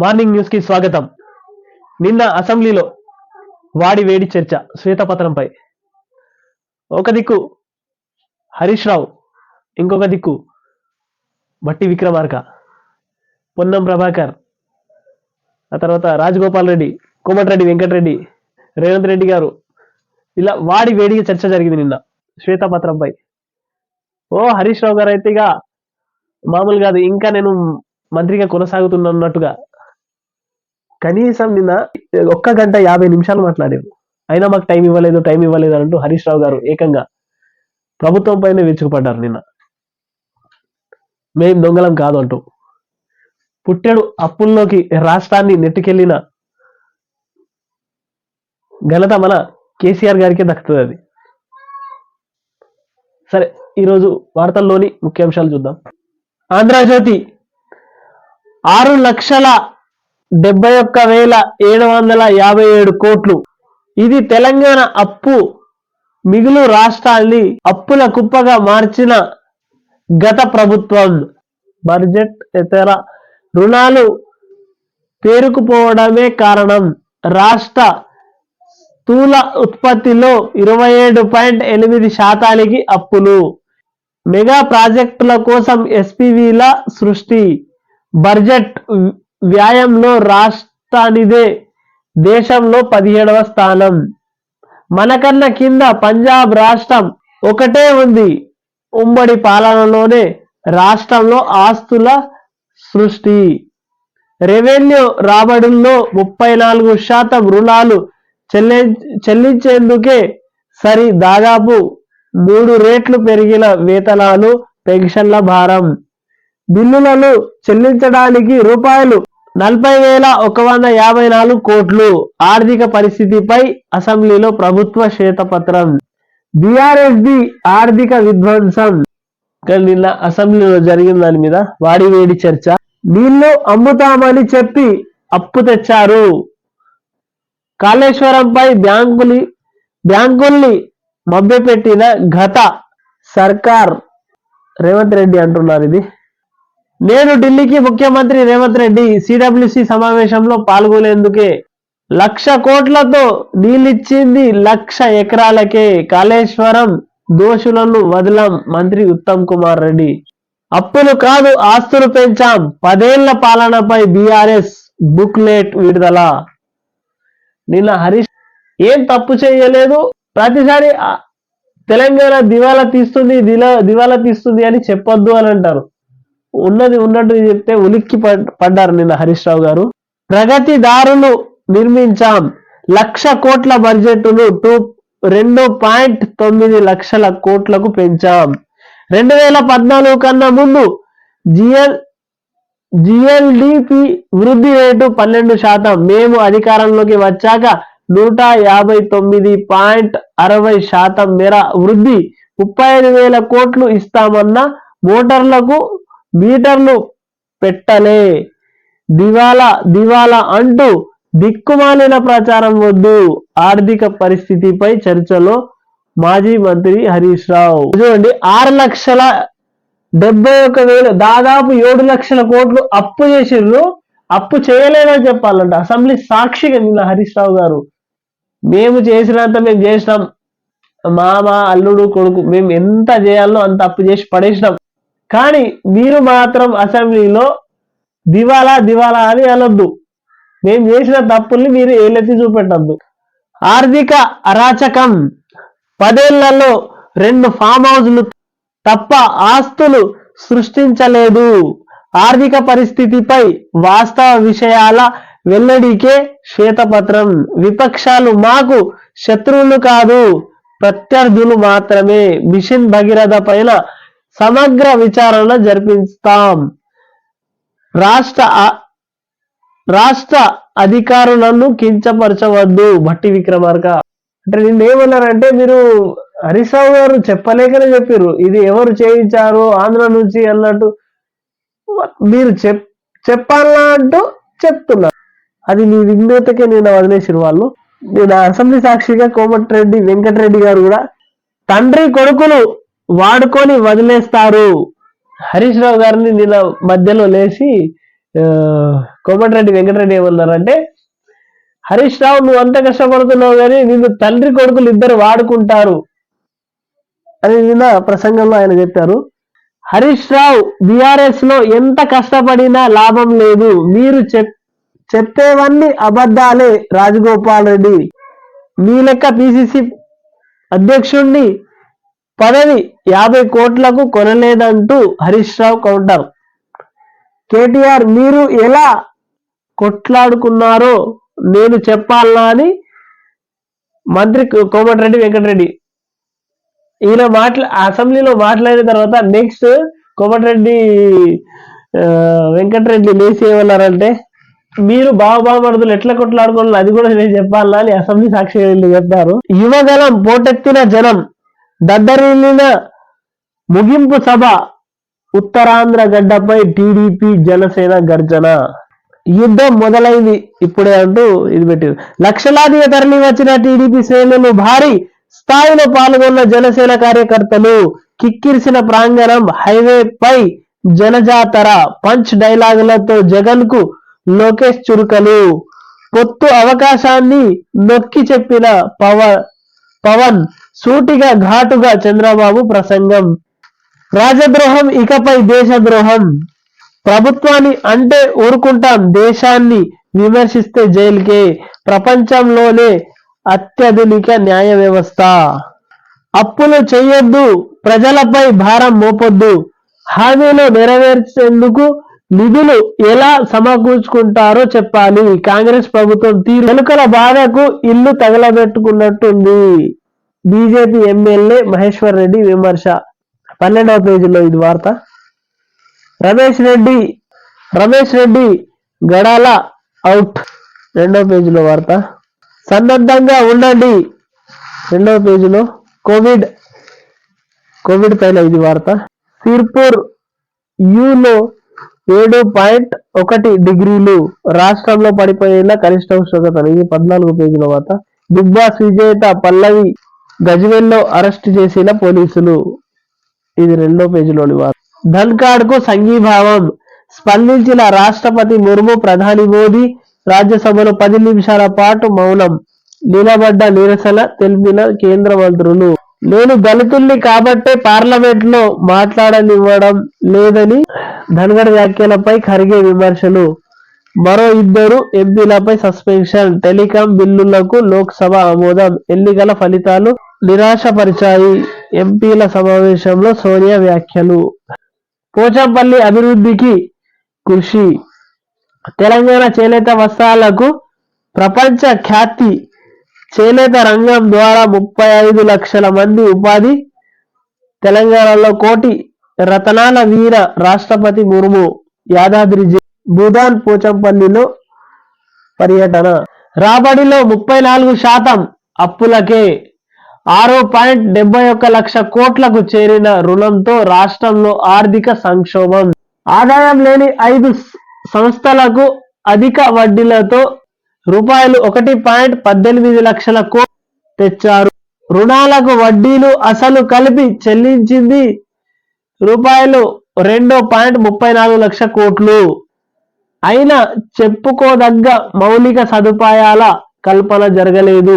Morning news కి స్వాగతం. నిన్న అసెంబ్లీలో వాడి వేడి చర్చ శ్వేతపత్రంపై. ఒక దిక్కు హరీష్ రావు, ఇంకొక దిక్కు బట్టి విక్రమార్క, పొన్నం ప్రభాకర్, ఆ తర్వాత రాజగోపాల్ రెడ్డి, కోమటిరెడ్డి వెంకటరెడ్డి, రేవంత్ రెడ్డి గారు, ఇలా వాడి వేడిగా చర్చ జరిగింది నిన్న శ్వేతపత్రంపై. హరీష్ రావు గారు అయితే ఇక మామూలు కాదు, ఇంకా నేను మంత్రిగా కొనసాగుతున్నట్టుగా కనీసం నిన్న 1 గంట 50 నిమిషాలు మాట్లాడారు. అయినా మాకు టైం ఇవ్వలేదు అంటూ హరీష్ రావు గారు ఏకంగా ప్రభుత్వం పైన విరుచుకుపడ్డారు. నిన్న మేం దొంగలం కాదు అంటూ పుట్టెడు అప్పుల్లోకి రాష్ట్రాన్ని నెట్టుకెళ్లిన ఘనత మన కేసీఆర్ గారికే దక్కుతుంది. అది సరే, ఈరోజు వార్తల్లోని ముఖ్యాంశాలు చూద్దాం. ఆంధ్రజ్యోతి 6,71,757 కోట్లు. ఇది తెలంగాణ అప్పు మిగులు రాష్ట్రాన్ని అప్పుల కుప్పగా మార్చిన గత ప్రభుత్వం. బడ్జెట్ ఇతర రుణాలు పేరుకుపోవడమే కారణం. రాష్ట్ర స్థూల ఉత్పత్తిలో 27.8% అప్పులు. మెగా ప్రాజెక్టుల కోసం ఎస్పీవీల సృష్టి. బడ్జెట్ వ్యయంలో రాష్ట్రానిదే దేశంలో 17వ స్థానం. మనకన్నా కింద పంజాబ్ రాష్ట్రం ఒకటే ఉంది. ఉమ్మడి పాలనలోనే రాష్ట్రంలో ఆస్తుల సృష్టి. రెవెన్యూ రాబడుల్లో 34% రుణాలు చెల్లించేందుకే సరి. దాదాపు 3 రెట్లు పెరిగిన వేతనాలు, పెన్షన్ల భారం. బిల్లులను చెల్లించడానికి రూ. 40,154 కోట్లు. ఆర్థిక పరిస్థితిపై అసెంబ్లీలో ప్రభుత్వ శ్వేతపత్రం. బీఆర్ఎస్ది ఆర్థిక విధ్వంసం. నిన్న అసెంబ్లీలో జరిగిన దాని మీద వాడి వేడి చర్చ. నీళ్లు అమ్ముతామని చెప్పి అప్పు తెచ్చారు. కాళేశ్వరంపై బ్యాంకుల్ని మభ్యపెట్టిన గత సర్కార్. రేవంత్ రెడ్డి అంటున్నారు ఇది. నేడు ఢిల్లీకి ముఖ్యమంత్రి రేవంత్ రెడ్డి సిడబ్ల్యూసి సమావేశంలో పాల్గొనేందుకే 1,00,000 కోట్లతో నీళ్ళిచ్చింది 1,00,000 ఎకరాలకే. కాళేశ్వరం దోషులను వదలం. మంత్రి ఉత్తమ్ కుమార్ రెడ్డి. అప్పులు కాదు ఆస్తులు పెంచాం. 10 ఏళ్ల పాలనపై బీఆర్ఎస్ బుక్లెట్ విడుదల. నిన్న హరీష్ ఏం తప్పు చేయలేదు, ప్రతిసారి తెలంగాణ దివాలా తీస్తుంది అని చెప్పొద్దు అని అంటారు. ఉన్నది ఉన్నట్టు చెప్తే ఉలిక్కి పడ్డారు నిన్న హరీష్ రావు గారు. ప్రగతి దారులు నిర్మించాం. 1,00,000 కోట్ల బడ్జెట్ను 2.9 లక్షల కోట్లకు పెంచాం. 2014 కన్నా ముందు జిఎల్డిపి వృద్ధి రేటు 12%. మేము అధికారంలోకి వచ్చాక 159.60% మేర వృద్ధి. 35,000 కోట్లు ఇస్తామన్న మోటార్లకు మీటర్లు పెట్టలే. దివాలా అంటూ దిక్కుమాలిన ప్రచారం వద్దు. ఆర్థిక పరిస్థితిపై చర్చలో మాజీ మంత్రి హరీష్ రావు. చూడండి, 6,71,000 దాదాపు 7 లక్షల కోట్లు అప్పు చేసిర్రు. అప్పు చేయలేదని చెప్పాలంట అసెంబ్లీ సాక్షిగా నిన్న హరీష్ రావు గారు. మేము చేసినంత మేము చేసినాం, మామ అల్లుడు కొడుకు మేము ఎంత చేయాలో అంత అప్పు చేసి పడేసినాం. కానీ మీరు మాత్రం అసెంబ్లీలో దివాలా అని అనొద్దు. మేము చేసిన తప్పుల్ని మీరు ఏలెత్తి చూపెట్టద్దు. ఆర్థిక అరాచకం. 10 ఏళ్లలో 2 ఫామ్ హౌస్లు తప్ప ఆస్తులు సృష్టించలేదు. ఆర్థిక పరిస్థితిపై వాస్తవ విషయాల వెల్లడికే శ్వేతపత్రం. విపక్షాలు మాకు శత్రువులు కాదు, ప్రత్యర్థులు మాత్రమే. మిషన్ భగీరథ పైన సమగ్ర విచారణ జరిపిస్తాం. రాష్ట్ర అధికారులను కించపరచవద్దు. బట్టి విక్రమార్క. అంటే నిన్నేమన్నారంటే, మీరు హరీష్ రావు గారు చెప్పలేకనే చెప్పారు ఇది ఎవరు చేయించారు ఆంధ్ర నుంచి అన్నట్టు. మీరు చెప్పాలా అంటూ చెప్తున్నారు. అది మీ విజ్ఞతకే నిన్న వదిలేసారు వాళ్ళు. నేను అసెంబ్లీ సాక్షిగా కోమటిరెడ్డి వెంకటరెడ్డి గారు కూడా తండ్రి కొడుకులు వాడుకొని వదిలేస్తారు. హరీష్ రావు గారిని నిన్న మధ్యలో లేచి కోమటిరెడ్డి వెంకటరెడ్డి ఏమన్నారంటే, హరీష్ రావు నువ్వు అంత కష్టపడుతున్నావు కానీ నిన్ను తండ్రి కొడుకులు ఇద్దరు వాడుకుంటారు అని నిన్న ప్రసంగంలో ఆయన చెప్పారు. హరీష్ రావు బీఆర్ఎస్ లో ఎంత కష్టపడినా లాభం లేదు, మీరు చెప్పేవన్నీ అబద్ధాలే. రాజగోపాల్ రెడ్డి మీ లెక్క పిసిసి అధ్యక్షుణ్ణి పదవి 50 కోట్లకు కొనలేదంటూ హరీష్ రావు కౌంటర్. కేటీఆర్ మీరు ఎలా కొట్లాడుకున్నారో నేను చెప్పాలా అని మంత్రి కోమటిరెడ్డి వెంకటరెడ్డి ఈయన అసెంబ్లీలో మాట్లాడిన తర్వాత నెక్స్ట్ కోమటిరెడ్డి వెంకటరెడ్డి లేచి ఏమన్నారంటే, మీరు బావబామరుదులు ఎట్లా కొట్లాడుకోవాలి అది కూడా నేను చెప్పాలా అని అసెంబ్లీ సాక్షి చెప్పారు. యువగలం పోటెత్తిన జనం దద్దరిల్లిన ముగింపు సభ, ఉత్తరాంధ్ర గడ్డపై టీడీపీ జనసేన గర్జన, యుద్ధం మొదలైంది ఇప్పుడే అంటూ ఇది పెట్టారు. లక్షలాదిగా తరలి వచ్చిన టీడీపీ శ్రేణులు, భారీ స్థాయిలో పాల్గొన్న జనసేన కార్యకర్తలు, కిక్కిరిసిన ప్రాంగణం, హైవేపై జనజాతర, పంచ్ డైలాగులతో జగన్ కు లోకేష్ చురుకలు, పొత్తు అవకాశాన్ని నొక్కి చెప్పిన పవన్, సూటిగా ఘాటుగా చంద్రబాబు ప్రసంగం, రాజద్రోహం ఇకపై దేశద్రోహం, ప్రభుత్వాన్ని అంటే ఊరుకుంటాం, దేశాన్ని విమర్శిస్తే జైలుకే, ప్రపంచంలోనే అత్యాధునిక న్యాయ వ్యవస్థ, అప్పులు చేయొద్దు, ప్రజలపై భారం మోపొద్దు, హామీలు నెరవేర్చేందుకు నిధులు ఎలా సమకూర్చుకుంటారో చెప్పాలి, కాంగ్రెస్ ప్రభుత్వం తీరు వెనుకల బాధకు ఇల్లు తగలబెట్టుకున్నట్టుంది, బీజేపీ ఎమ్మెల్యే మహేశ్వర్ రెడ్డి విమర్శ. 12వ పేజీలో ఇది వార్త. రమేష్ రెడ్డి గడాల అవుట్, 2వ పేజీలో వార్త. సన్నద్ధంగా ఉండండి, 2వ పేజీలో. కోవిడ్ పైన ఇది వార్త. సిర్పూర్ యూలో 7.1 డిగ్రీలు, రాష్ట్రంలో పడిపోయేలా కనిష్ట ఉష్ణోగ్రతలు, ఇది 14వ పేజీలో వార్త. బిగ్ బాస్ విజేత పల్లవి గజ్వేల్లో అరెస్ట్ చేసిన పోలీసులు, ఇది 2వ పేజీలోని వార్త. ధన్ఖడ్ కు సంఘీభావం, స్పందించిన రాష్ట్రపతి ముర్ము, ప్రధాని మోదీ, రాజ్యసభలో 10 నిమిషాల పాటు మౌనం నిలబడ్డ నిరసన తెలిపిన కేంద్ర మంత్రులు. నేను దళితుల్ని కాబట్టే పార్లమెంట్ లో మాట్లాడనివ్వడం లేదని ధన్ఖడ్ వ్యాఖ్యలపై ఖర్గే విమర్శలు. మరో 2 ఎంపీలపై సస్పెన్షన్. టెలికాం బిల్లులకు లోక్సభ ఆమోదం, ఎన్నికల ఫలితాలు నిరాశపరిచాయి. ఎంపీల సమావేశంలో సోనియా వ్యాఖ్యలు. పోచంపల్లి అభివృద్ధికి కృషి. తెలంగాణ చేనేత వస్త్రాలకు ప్రపంచ ఖ్యాతి. చేనేత రంగం ద్వారా 35 లక్షల మంది ఉపాధి. తెలంగాణలో కోటి రతనాల వీర రాష్ట్రపతి ముర్ము. యాదాద్రి భూదాన్ పోచంపల్లిలో పర్యటన. రాబడిలో 34% అప్పులకే. 6.71 లక్ష కోట్లకు చేరిన రుణంతో రాష్ట్రంలో ఆర్థిక సంక్షోభం. ఆదాయం లేని 5 సంస్థలకు అధిక వడ్డీలతో రూపాయలు 1.18 లక్షల కోట్లు తెచ్చారు. రుణాలకు వడ్డీలు అసలు కలిపి చెల్లించింది రూపాయలు 2.34 లక్ష కోట్లు. అయినా చెప్పుకోదగ్గ మౌలిక సదుపాయాల కల్పన జరగలేదు.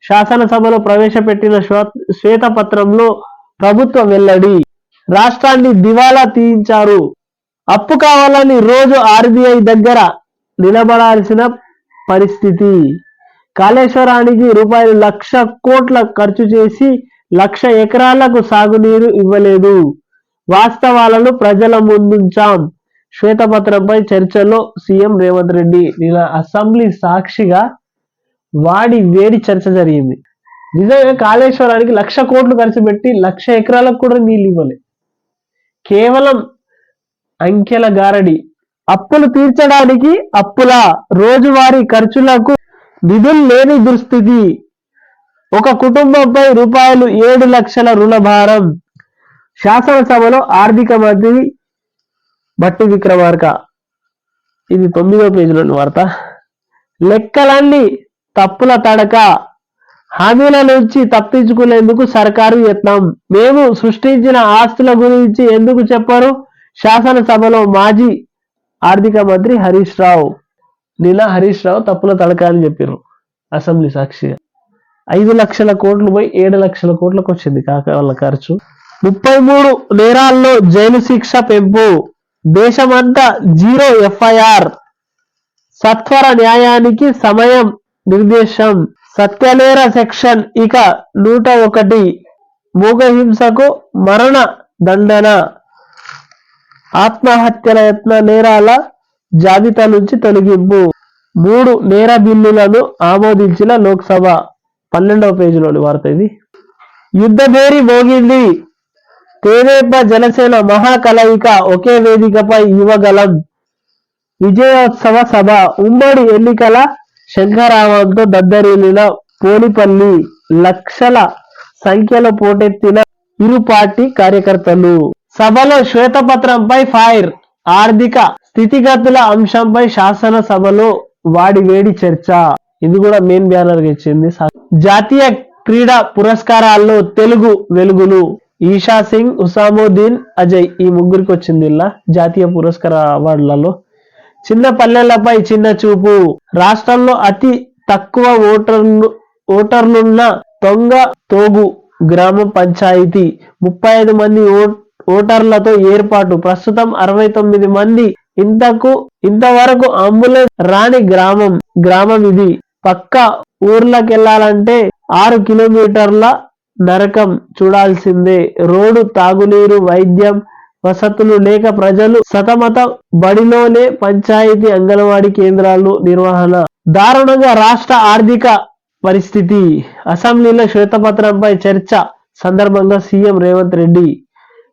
శాసనసభలో ప్రవేశపెట్టిన శ్వేతపత్రంలో ప్రభుత్వ వెల్లడి. రాష్ట్రాన్ని దివాలా తీయించారు. అప్పు కావాలని రోజు ఆర్బీఐ దగ్గర నిలబడాల్సిన పరిస్థితి. కాళేశ్వరానికి రూపాయలు 1,00,000 కోట్ల ఖర్చు చేసి 1,00,000 ఎకరాలకు సాగునీరు ఇవ్వలేదు. వాస్తవాలను ప్రజల ముందుంచాం. శ్వేతపత్రంపై చర్చలో సీఎం రేవంత్ రెడ్డి. నిన్న అసెంబ్లీ సాక్షిగా వేడి చర్చ జరిగింది. నిజంగా కాళేశ్వరానికి 1,00,000 కోట్లు ఖర్చు పెట్టి 1,00,000 ఎకరాలకు కూడా నీళ్ళు ఇవ్వలే. కేవలం అంకెల గారడి. అప్పులు తీర్చడానికి అప్పుల, రోజువారీ ఖర్చులకు నిధులు లేని దుస్థితి. ఒక కుటుంబంపై రూపాయలు 7 లక్షల రుణభారం. శాసనసభలో ఆర్థిక మంత్రి బట్టి విక్రమార్క. ఇది 9వ పేజీలోని వార్త. లెక్కలన్నీ తప్పుల తడక. హామీల నుంచి తప్పించుకునేందుకు సర్కారు యత్నం. మేము సృష్టించిన ఆస్తుల గురించి ఎందుకు చెప్పరు? శాసనసభలో మాజీ ఆర్థిక మంత్రి హరీష్ రావు. నిన్న హరీష్ రావు తప్పుల తడక అని చెప్పారు అసెంబ్లీ సాక్షిగా. 5 లక్షల కోట్లు పోయి 7 లక్షల కోట్లకు వచ్చింది కాక వాళ్ళ ఖర్చు. 33 నేరాల్లో జైలు శిక్ష పెంపు. దేశమంతా 0 FIR. సత్వర న్యాయానికి సమయం నిర్దేశం. సత్యనేర సెక్షన్ ఇక 101. మూగహింసకు మరణ దండన. ఆత్మహత్యల యత్న నేరాల జాబితా నుంచి తొలగింపు. 3 నేర బిల్లులను ఆమోదించిన లోక్సభ. 12వ పేజీలోని వార్త ఇది. యుద్ధ భేరి మోగింది. తెదేపా జనసేన మహా కలయిక ఒకే వేదికపై యువగలం. విజయోత్సవ సభ. ఉమ్మడి ఎన్నికల శంఖారావంతో దద్దరిల్లిన పోలిపల్లి. లక్షల సంఖ్యలో పోటెత్తిన ఇరు పార్టీ కార్యకర్తలు. సభలో శ్వేతపత్రంపై ఫైర్. ఆర్థిక స్థితిగతుల అంశంపై శాసనసభలో వాడివేడి చర్చ. ఇది కూడా మెయిన్ బ్యానర్ ఇచ్చింది. జాతీయ క్రీడా పురస్కారాల్లో తెలుగు వెలుగులు. ఈషా సింగ్, హుసాముద్దీన్, అజయ్ ఈ ముగ్గురికి వచ్చింది ఇలా జాతీయ పురస్కార అవార్డులలో. చిన్న పల్లెలపై చిన్న చూపు. రాష్ట్రంలో అతి తక్కువ ఓటర్లున్న తొంగ తోగు గ్రామ పంచాయతీ 35 మంది ఓటర్లతో ఏర్పాటు. ప్రస్తుతం 69 మంది. ఇంతవరకు అంబులెన్స్ రాని గ్రామం ఇది. పక్క ఊర్లకెళ్లాలంటే 6 కిలోమీటర్ల నరకం చూడాల్సిందే. రోడ్డు, తాగునీరు, వైద్యం, వసతులు లేక ప్రజలు సతమత. బడిలోనే పంచాయతీ అంగన్వాడీ కేంద్రాలు నిర్వహణ దారుణంగా. రాష్ట్ర ఆర్థిక పరిస్థితి. అసెంబ్లీలో శ్వేతపత్రంపై చర్చ సందర్భంగా సీఎం రేవంత్ రెడ్డి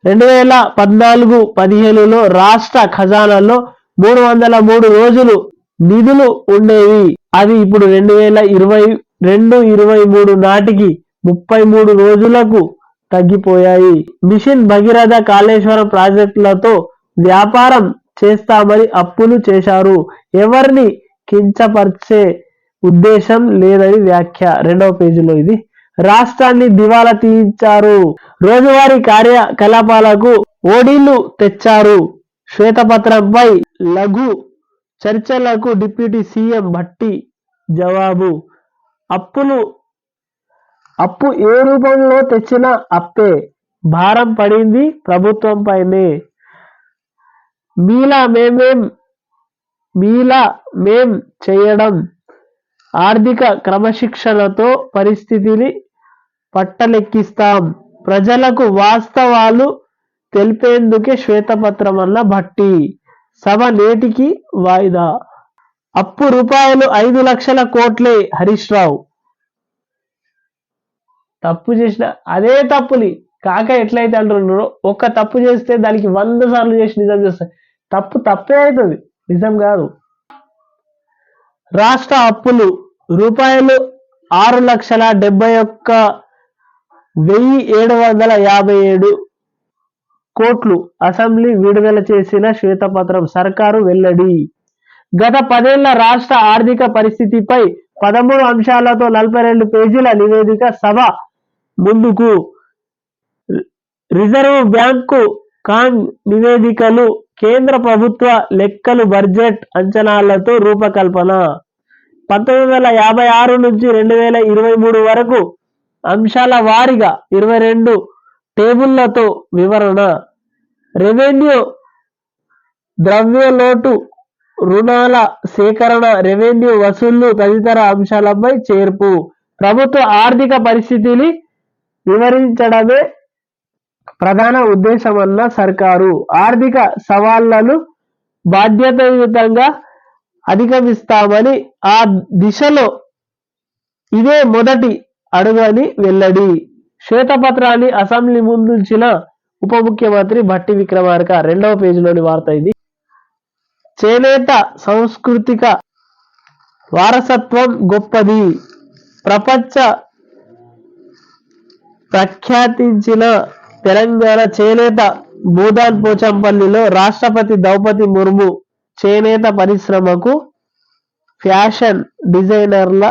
2014-15లో రాష్ట్ర ఖజానాలో 303 రోజులు నిధులు ఉండేవి. అది ఇప్పుడు 2022-23 నాటికి 33 రోజులకు తగ్గిపోయాయి. మిషన్ భగీరథ, కాళేశ్వరం ప్రాజెక్టులతో వ్యాపారం చేస్తామని అప్పులు చేశారు. ఎవరిని కించపరిచే ఉద్దేశం లేదని వ్యాఖ్య. 2వ పేజీలో ఇది. రాష్ట్రాన్ని దివాలా తీయించారు. రోజువారీ కార్యకలాపాలకు ఓడీలు తెచ్చారు. శ్వేతపత్రంపై లఘు చర్చలకు డిప్యూటీ సీఎం భట్టి జవాబు. అప్పు ఏ రూపంలో తెచ్చినా అప్పే. భారం పడింది ప్రభుత్వంపైనే. మేం చేయడం. ఆర్థిక క్రమశిక్షణతో పరిస్థితిని పట్టలెక్కిస్తాం. ప్రజలకు వాస్తవాలు తెలిపేందుకే శ్వేతపత్రం అన్న భట్టి. సభ నేటికి వాయిదా. అప్పు రూపాయలు 5 లక్షల కోట్లే. హరీష్ రావు. తప్పు చేసిన అదే తప్పుని కాక ఎట్లయితే అంటున్నారో, ఒక్క తప్పు చేస్తే దానికి 100 సార్లు చేసి నిజం చేస్తారు. తప్పే అవుతుంది, నిజం కాదు. రాష్ట్ర అప్పులు రూపాయలు 6,71,757 కోట్లు. అసెంబ్లీ విడుదల చేసిన శ్వేతపత్రం. సర్కారు వెల్లడి. గత 10 ఏళ్ల రాష్ట్ర ఆర్థిక పరిస్థితిపై 13 అంశాలతో 42 పేజీల నివేదిక సభ ముందుకు. రిజర్వ్ బ్యాంకు కాగ్ నివేదికలు, కేంద్ర ప్రభుత్వ లెక్కలు, బడ్జెట్ అంచనాలతో రూపకల్పన. 1956 నుంచి 2023 వరకు అంశాల వారీగా 22 టేబుళ్లతో వివరణ. రెవెన్యూ, ద్రవ్యలోటు, రుణాల సేకరణ, రెవెన్యూ వసూళ్లు తదితర అంశాలపై చేర్పు. ప్రభుత్వ ఆర్థిక పరిస్థితిని వివరించడమే ప్రధాన ఉద్దేశమన్న సర్కారు. ఆర్థిక సవాళ్లను బాధ్యతాయుతంగా అధిగమిస్తామని, ఆ దిశలో ఇదే మొదటి అడుగని వెల్లడి. శ్వేతపత్రాన్ని అసెంబ్లీ ముందుంచిన ఉప ముఖ్యమంత్రి భట్టి విక్రమార్క. 2వ పేజీలోని వార్త ఇది. చేనేత సాంస్కృతిక వారసత్వం గొప్పది. ప్రపంచ ప్రఖ్యాతించిన తెలంగాణ చేనేత భూదాన్ పోచంపల్లిలో రాష్ట్రపతి ద్రౌపది ముర్ము చేనేత పరిశ్రమకు ఫ్యాషన్ డిజైనర్ల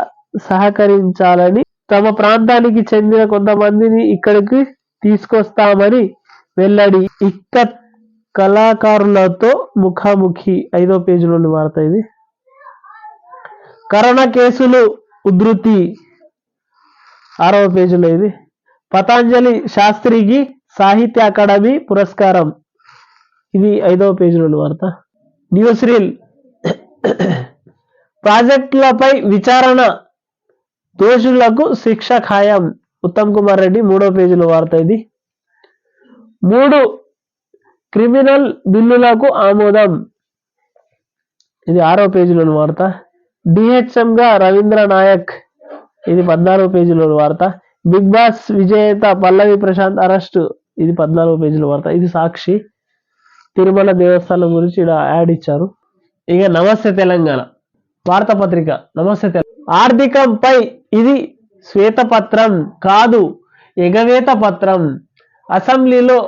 సహకరించాలని, తమ ప్రాంతానికి చెందిన కొంతమందిని ఇక్కడికి తీసుకొస్తామని వెల్లడి. ఇక్కత్ కళాకారులతో ముఖాముఖి 5వ పేజీలోని వార్త ఇది. కరోనా కేసులు ఉధృతి 6వ పేజీలో ఇది. పతంజలి శాస్త్రికి సాహిత్య అకాడమీ పురస్కారం, ఇది 5వ పేజీలోని వార్త. న్యూస్ రీల్ ప్రాజెక్టులపై విచారణ, దోషులకు శిక్ష ఖాయం, ఉత్తమ్ కుమార్ రెడ్డి 3వ పేజీలో వార్త ఇది. 3 క్రిమినల్ బిల్లులకు ఆమోదం, ఇది 6వ పేజీలోని వార్త. డిహెచ్ఎంగా రవీంద్ర నాయక్, ఇది 14వ పేజీలోని వార్త. బిగ్ బాస్ విజేత పల్లవి ప్రశాంత్ అరెస్టు, ఇది 14వ పేజీలో వార్త. ఇది సాక్షి. తిరుమల దేవస్థానం గురించి ఇక్కడ యాడ్ ఇచ్చారు. ఇక నమస్తే తెలంగాణ వార్తాపత్రిక. నమస్తే ఆర్థికంపై ఇది శ్వేతపత్రం కాదు, ఎగవేత పత్రం. అసెంబ్లీలో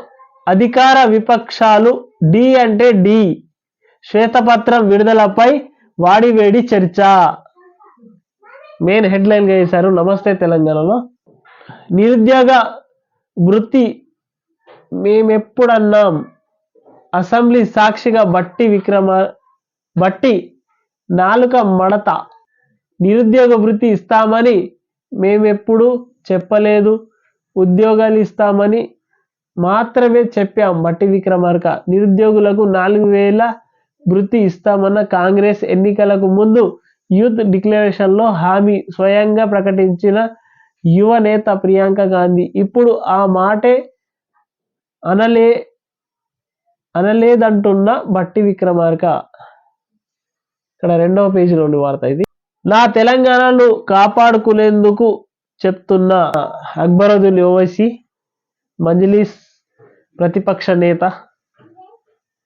అధికార విపక్షాలు డి అంటే డి, శ్వేతపత్రం విడుదలపై వాడివేడి చర్చ. మెయిన్ హెడ్లైన్ గా వేశారు నమస్తే తెలంగాణలో. నిరుద్యోగ వృత్తి మేమెప్పుడన్నాం, అసెంబ్లీ సాక్షిగా బట్టి నాలుక మడత. నిరుద్యోగ వృత్తి ఇస్తామని మేమెప్పుడు చెప్పలేదు, ఉద్యోగాలు ఇస్తామని మాత్రమే చెప్పాం. బట్టి విక్రమార్క. నిరుద్యోగులకు 4000 వృత్తి ఇస్తామన్న కాంగ్రెస్ ఎన్నికలకు ముందు యూత్ డిక్లరేషన్లో హామీ స్వయంగా ప్రకటించిన యువ నేత ప్రియాంక గాంధీ ఇప్పుడు ఆ మాటే అనలేదంటున్న బట్టి విక్రమార్క. ఇక్కడ 2వ పేజీలోని వార్త ఇది. నా తెలంగాణను కాపాడుకునేందుకు చెప్తున్న అక్బరుద్దీన్ ఓవైసీ, మజ్లిస్ ప్రతిపక్ష నేత.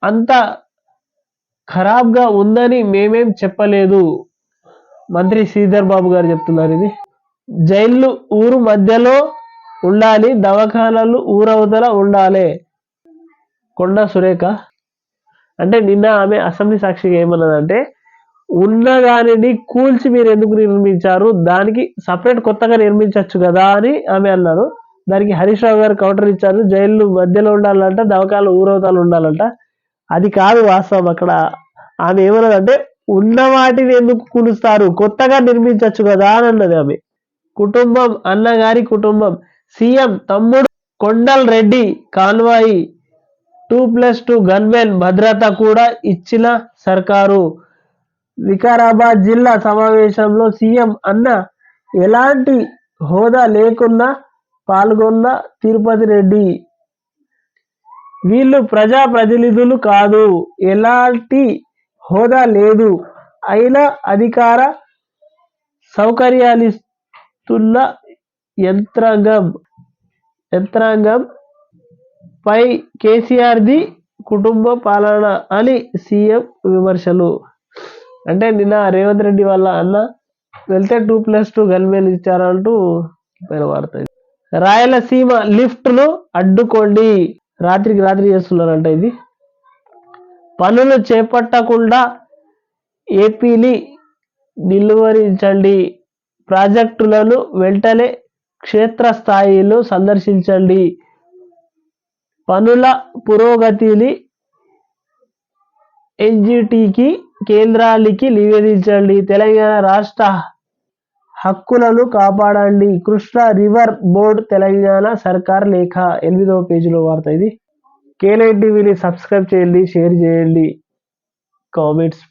అంత ఖరాబ్గా ఉందని మేమేం చెప్పలేదు, మంత్రి శ్రీధర్ బాబు గారు చెప్తున్నారు. ఇది జైళ్ళు ఊరు మధ్యలో ఉండాలి, దవాఖానాలు ఊరవతల ఉండాలి, కొండ సురేఖ. అంటే నిన్న ఆమె అసెంబ్లీ సాక్షిగా ఏమన్నదంటే, ఉన్నదానిని కూల్చి మీరు ఎందుకు నిర్మించారు, దానికి సపరేట్ కొత్తగా నిర్మించవచ్చు కదా అని ఆమె అన్నారు. దానికి హరీష్ రావు గారు కౌంటర్ ఇచ్చారు. జైళ్ళు మధ్యలో ఉండాలంట, దవాఖానాలు ఊరవతలు ఉండాలంట. అది కాదు వాస్తవం. అక్కడ ఆమె ఏమన్నదంటే, ఉన్న వాటిని ఎందుకు కూలుస్తారు, కొత్తగా నిర్మించవచ్చు కదా అని అన్నది ఆమె. కుటుంబం, అన్నగారి కుటుంబం, సీఎం తమ్ముడు కొండల్ రెడ్డి కాన్వాయి, 2+2 గన్మెన్ భద్రత కూడా ఇచ్చిన సర్కారు. వికారాబాద్ జిల్లా సమావేశంలో సీఎం అన్న ఎలాంటి హోదా లేకున్నా పాల్గొన్న తిరుపతి రెడ్డి. వీళ్ళు ప్రజాప్రతినిధులు కాదు, ఎలాంటి హోదా లేదు, అయినా అధికార సౌకర్యాలిస్తున్న యంత్రాంగం పై కేసీఆర్ది కుటుంబ పాలన అని సీఎం విమర్శలు. అంటే నిన్న రేవంత్ రెడ్డి వాళ్ళ అన్న వెళ్తే 2+2 గన్మెన్ ఇచ్చారంటూ పైన వార్త. రాయలసీమ లిఫ్ట్ను అడ్డుకోండి, రాత్రికి రాత్రి చేస్తున్నారంట. ఇది పనులు చేపట్టకుండా ఏపీని నిలువరించండి, ప్రాజెక్టులను వెంటనే క్షేత్రస్థాయిలో సందర్శించండి, పనుల పురోగతిని ఎన్జిటికి కేంద్రానికి నివేదించండి, తెలంగాణ రాష్ట్ర హక్కులను కాపాడండి, కృష్ణా రివర్ బోర్డు తెలంగాణ సర్కార్ లేఖ. 8వ పేజీలో వార్త ఇది. K9 టీవీని సబ్స్క్రైబ్ చేయండి, షేర్ చేయండి, కామెంట్స్